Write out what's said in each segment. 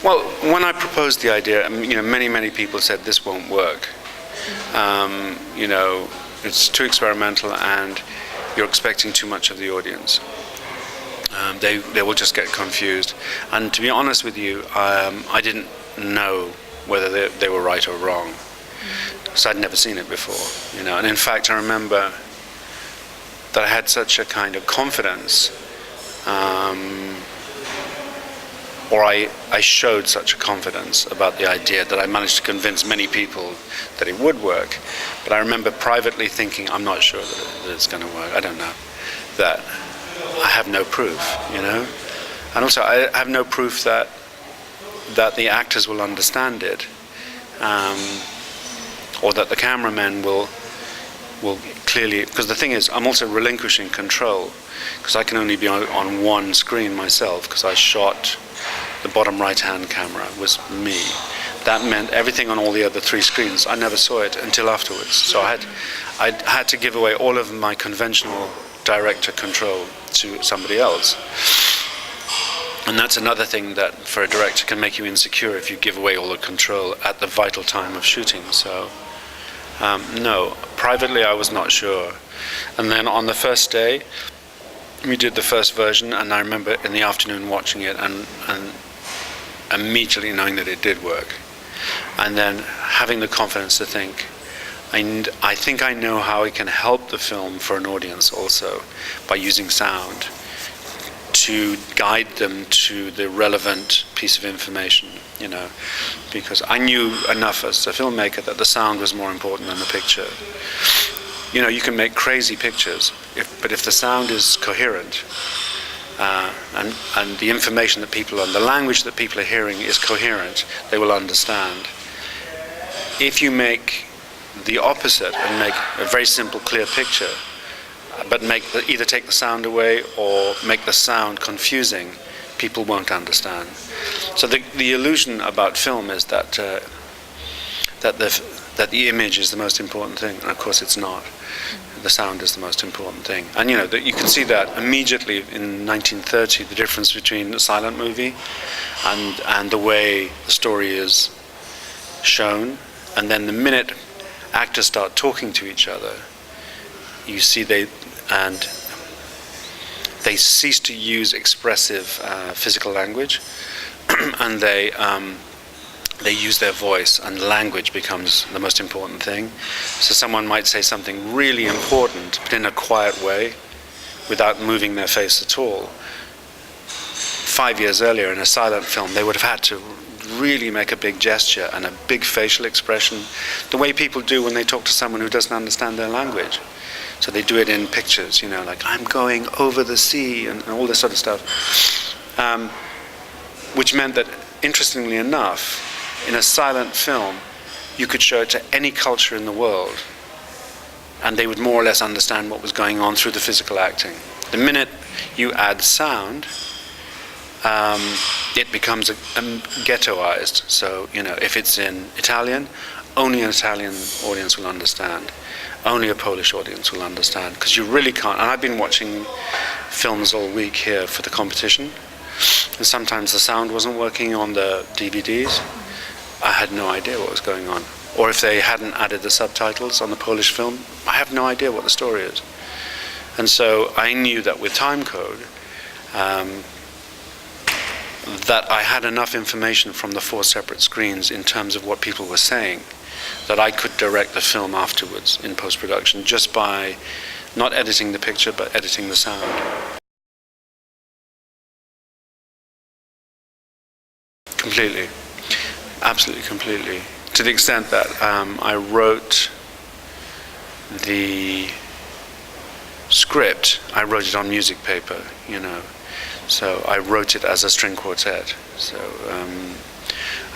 Well, when I proposed the idea, many people said this won't work. It's too experimental and you're expecting too much of the audience. They will just get confused. And to be honest with you, I didn't know whether they were right or wrong. So I'd never seen it before, And in fact, I remember that I had such a kind of confidence, or I showed such a confidence about the idea that I managed to convince many people that it would work. But I remember privately thinking, I'm not sure that it's going to work. I don't know. That I have no proof, And also, I have no proof that the actors will understand it, or that the cameramen will clearly. Because the thing is, I'm also relinquishing control, because I can only be on one screen myself, because I shot the bottom right-hand camera was me. That meant everything on all the other three screens, I never saw it until afterwards. So I had to give away all of my conventional director control to somebody else. And that's another thing that for a director can make you insecure, if you give away all the control at the vital time of shooting. So no, privately I was not sure. And then on the first day, we did the first version, and I remember in the afternoon watching it and immediately knowing that it did work. And then having the confidence to think, I think I know how I can help the film for an audience also, by using sound to guide them to the relevant piece of information, because I knew enough as a filmmaker that the sound was more important than the picture. You can make crazy pictures, but if the sound is coherent, and the information that people and the language that people are hearing is coherent, they will understand. If you make the opposite and make a very simple, clear picture, but either take the sound away or make the sound confusing, people won't understand. So the illusion about film is that the image is the most important thing, and of course it's not. The sound is the most important thing. And that you can see that immediately in 1930, the difference between a silent movie and the way the story is shown. And then the minute actors start talking to each other, you see they cease to use expressive physical language, and they use their voice, and language becomes the most important thing. So someone might say something really important, but in a quiet way, without moving their face at all. 5 years earlier, in a silent film, they would have had to really make a big gesture and a big facial expression, the way people do when they talk to someone who doesn't understand their language. So they do it in pictures, like, I'm going over the sea, and all this sort of stuff. Which meant that, interestingly enough, in a silent film, you could show it to any culture in the world, and they would more or less understand what was going on through the physical acting. The minute you add sound, it becomes ghettoized. So, if it's in Italian, only an Italian audience will understand. Only a Polish audience will understand, because you really can't. And I've been watching films all week here for the competition, and sometimes the sound wasn't working on the DVDs. I had no idea what was going on. Or if they hadn't added the subtitles on the Polish film, I have no idea what the story is. And so I knew that with timecode, that I had enough information from the 4 separate screens in terms of what people were saying, that I could direct the film afterwards in post-production just by not editing the picture, but editing the sound. Completely. Absolutely, completely. To the extent that I wrote the script, I wrote it on music paper, So I wrote it as a string quartet. So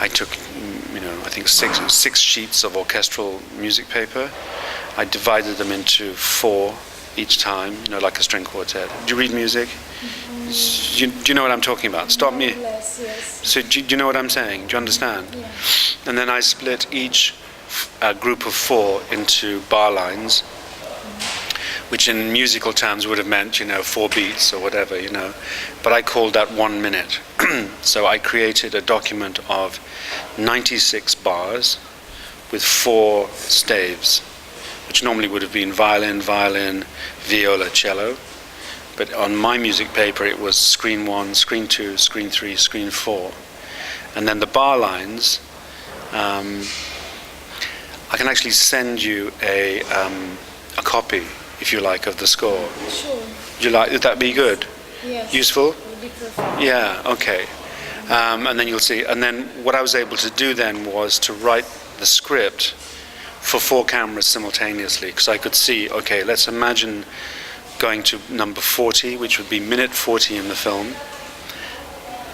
I took, I think six sheets of orchestral music paper. I divided them into 4 each time, like a string quartet. Do you read music? Mm-hmm. Do you know what I'm talking about? Stop me. Yes. So do you know what I'm saying? Do you understand? Yeah. And then I split each group of 4 into bar lines, which in musical terms would have meant, 4 beats or whatever, But I called that 1 minute. So I created a document of 96 bars with 4 staves, which normally would have been violin, viola, cello. But on my music paper it was screen 1, screen 2, screen 3, screen 4. And then the bar lines, I can actually send you a copy, if you like, of the score. Sure. Would that be good? Yes. Useful? Would be perfect. Yeah, okay. And then you'll see. And then what I was able to do then was to write the script for 4 cameras simultaneously, because I could see, okay, let's imagine going to number 40, which would be minute 40 in the film.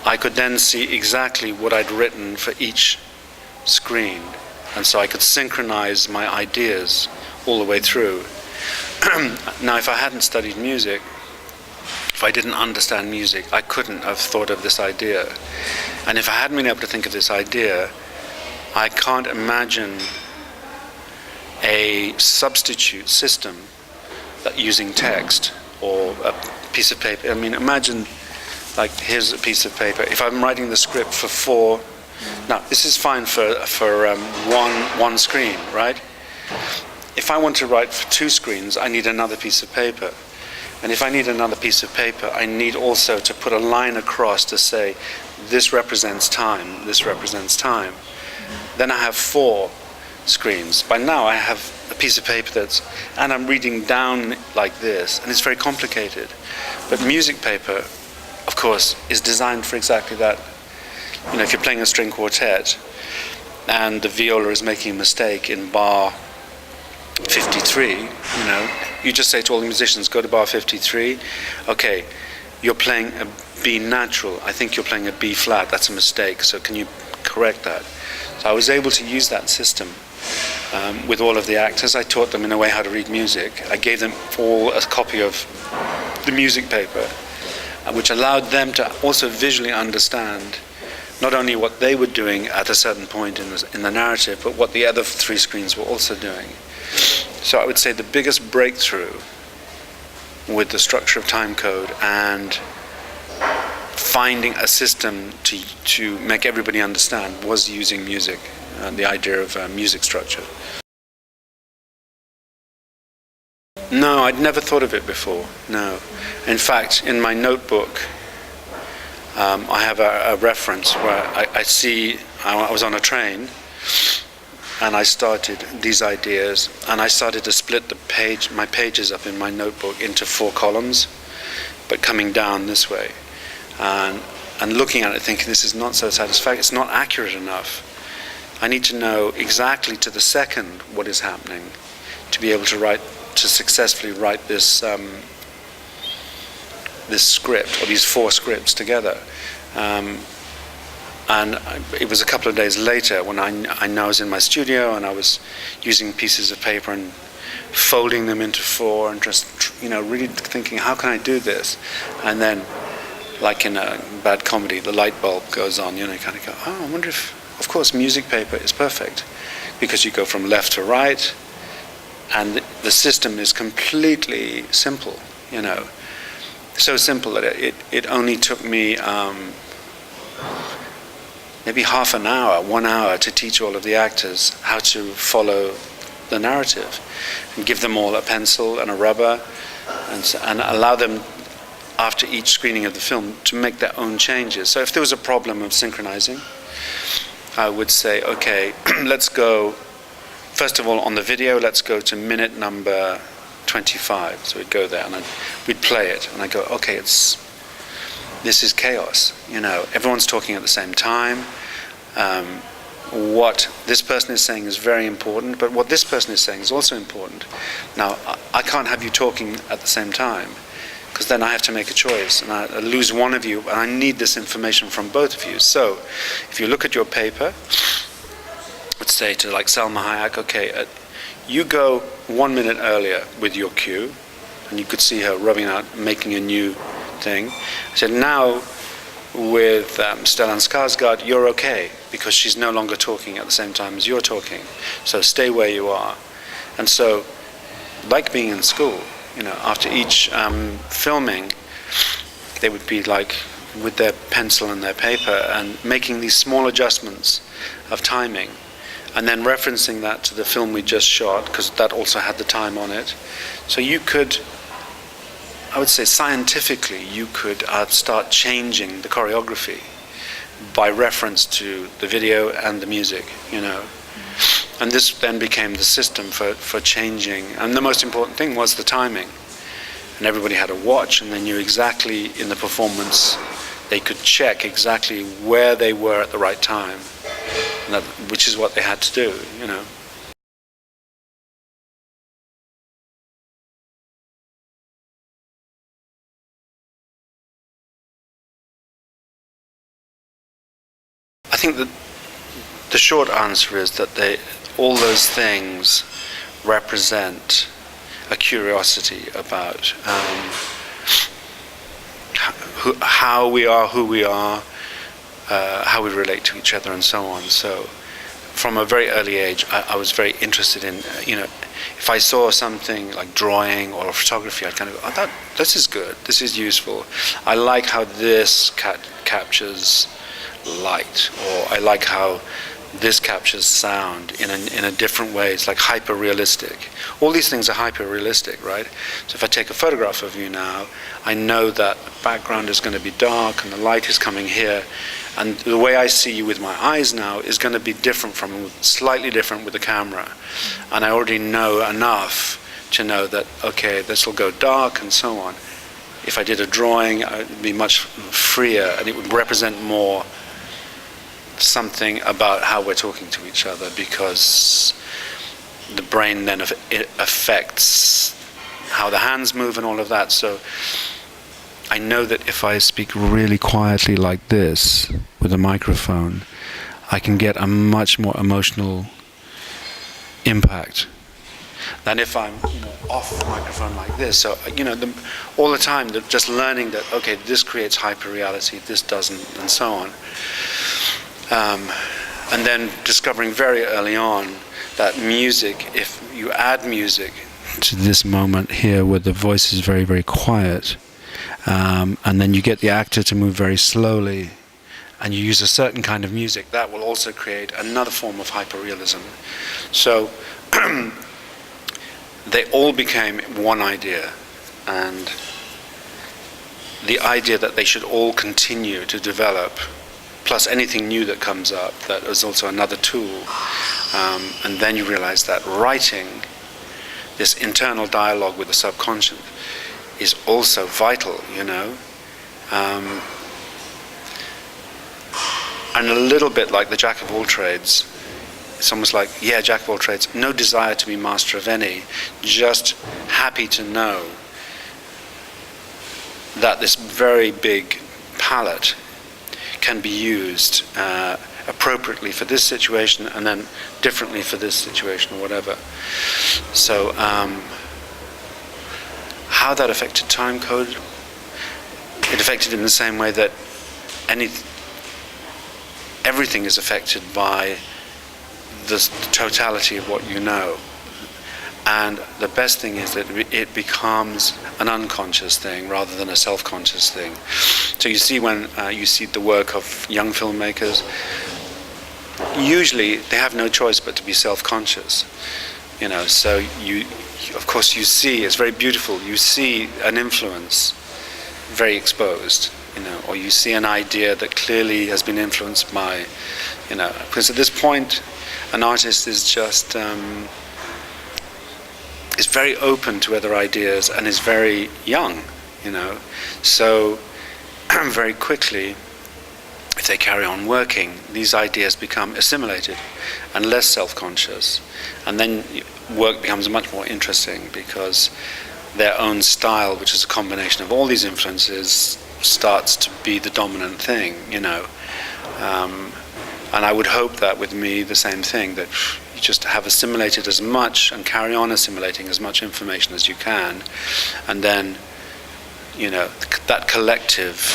I could then see exactly what I'd written for each screen, and so I could synchronize my ideas all the way through. Now, if I hadn't studied music, if I didn't understand music, I couldn't have thought of this idea. And if I hadn't been able to think of this idea, I can't imagine a substitute system that using text or a piece of paper. I mean, imagine, like, here's a piece of paper. If I'm writing the script for 4, now this is fine for one screen, right? If I want to write for 2 screens, I need another piece of paper. And if I need another piece of paper, I need also to put a line across to say, this represents time, this represents time. Then I have 4 screens. By now I have a piece of paper and I'm reading down like this, and it's very complicated. But music paper, of course, is designed for exactly that. If you're playing a string quartet and the viola is making a mistake in bar 53, you just say to all the musicians, go to bar 53. Okay, you're playing a B natural. I think you're playing a B flat. That's a mistake. So can you correct that? So I was able to use that system with all of the actors. I taught them in a way how to read music. I gave them all a copy of the music paper, which allowed them to also visually understand not only what they were doing at a certain point in the narrative, but what the other 3 screens were also doing. So I would say the biggest breakthrough with the structure of time code and finding a system to make everybody understand was using music, the idea of music structure. No, I'd never thought of it before, no. In fact, in my notebook, I have a reference where I was on a train, and I started these ideas, and I started to split my pages up in my notebook into 4 columns, but coming down this way, and looking at it thinking, this is not so satisfactory, it's not accurate enough. I need to know exactly to the second what is happening to be able to successfully write this script, or these 4 scripts together. And it was a couple of days later when I was in my studio and I was using pieces of paper and folding them into 4 and just really thinking, how can I do this? And then, like in a bad comedy, the light bulb goes on. You kind of go, oh, I wonder if, of course, music paper is perfect, because you go from left to right, and the system is completely simple. So simple that it only took me maybe half an hour, 1 hour to teach all of the actors how to follow the narrative and give them all a pencil and a rubber and allow them, after each screening of the film, to make their own changes. So if there was a problem of synchronizing, I would say, okay, let's go, first of all, on the video, let's go to minute number 25. So we'd go there and we'd play it, and I'd go, okay, this is chaos. Everyone's talking at the same time. What this person is saying is very important, but what this person is saying is also important. Now, I can't have you talking at the same time, because then I have to make a choice, and I lose one of you, and I need this information from both of you. So, if you look at your paper, let's say to like Salma Hayek, okay, you go 1 minute earlier with your cue, and you could see her rubbing out, making a new thing. I said, now with Stellan Skarsgård, you're okay, because she's no longer talking at the same time as you're talking. So stay where you are. And so, like being in school, After each filming, they would be like with their pencil and their paper and making these small adjustments of timing, and then referencing that to the film we just shot, because that also had the time on it. So you could, I would say scientifically, you could start changing the choreography by reference to the video and the music, And this then became the system for changing. And the most important thing was the timing. And everybody had a watch, and they knew exactly in the performance, they could check exactly where they were at the right time, which is what they had to do, I think that the short answer is that all those things represent a curiosity about how we are, who we are, how we relate to each other, and so on. So from a very early age, I was very interested in, if I saw something like drawing or photography, I'd kind of go, this is good, this is useful. I like how this captures light, or I like how this captures sound in a different way. It's like hyper-realistic. All these things are hyper-realistic, right? So if I take a photograph of you now, I know that the background is going to be dark and the light is coming here, and the way I see you with my eyes now is going to be slightly different with the camera. And I already know enough to know that, okay, this will go dark and so on. If I did a drawing, it would be much freer, and it would represent more something about how we're talking to each other, because the brain then it affects how the hands move and all of that. So I know that if I speak really quietly like this with a microphone, I can get a much more emotional impact than if I'm off the microphone like this. So all the time, just learning that, okay, this creates hyper-reality, this doesn't, and so on. And then discovering very early on that music, if you add music to this moment here where the voice is very, very quiet, and then you get the actor to move very slowly, and you use a certain kind of music, that will also create another form of hyperrealism. So they all became one idea, and the idea that they should all continue to develop, plus anything new that comes up, that is also another tool. And then you realize that writing, this internal dialogue with the subconscious, is also vital, and a little bit like the jack of all trades. It's almost like, jack of all trades, no desire to be master of any, just happy to know that this very big palette can be used appropriately for this situation, and then differently for this situation, or whatever. So how that affected time code, it affected in the same way that everything is affected by the totality of what you know. And the best thing is that it becomes an unconscious thing rather than a self-conscious thing. So you see when you see the work of young filmmakers, usually they have no choice but to be self-conscious. So of course you see, it's very beautiful, you see an influence very exposed, or you see an idea that clearly has been influenced by, because at this point an artist is just is very open to other ideas and is very young, so very quickly, if they carry on working, these ideas become assimilated and less self-conscious, and then work becomes much more interesting because their own style, which is a combination of all these influences, starts to be the dominant thing, and I would hope that with me the same thing, that you just have assimilated as much and carry on assimilating as much information as you can, and then that collective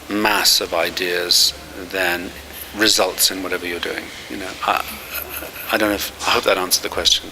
mass of ideas then results in whatever you're doing. I don't know I hope that answered the question.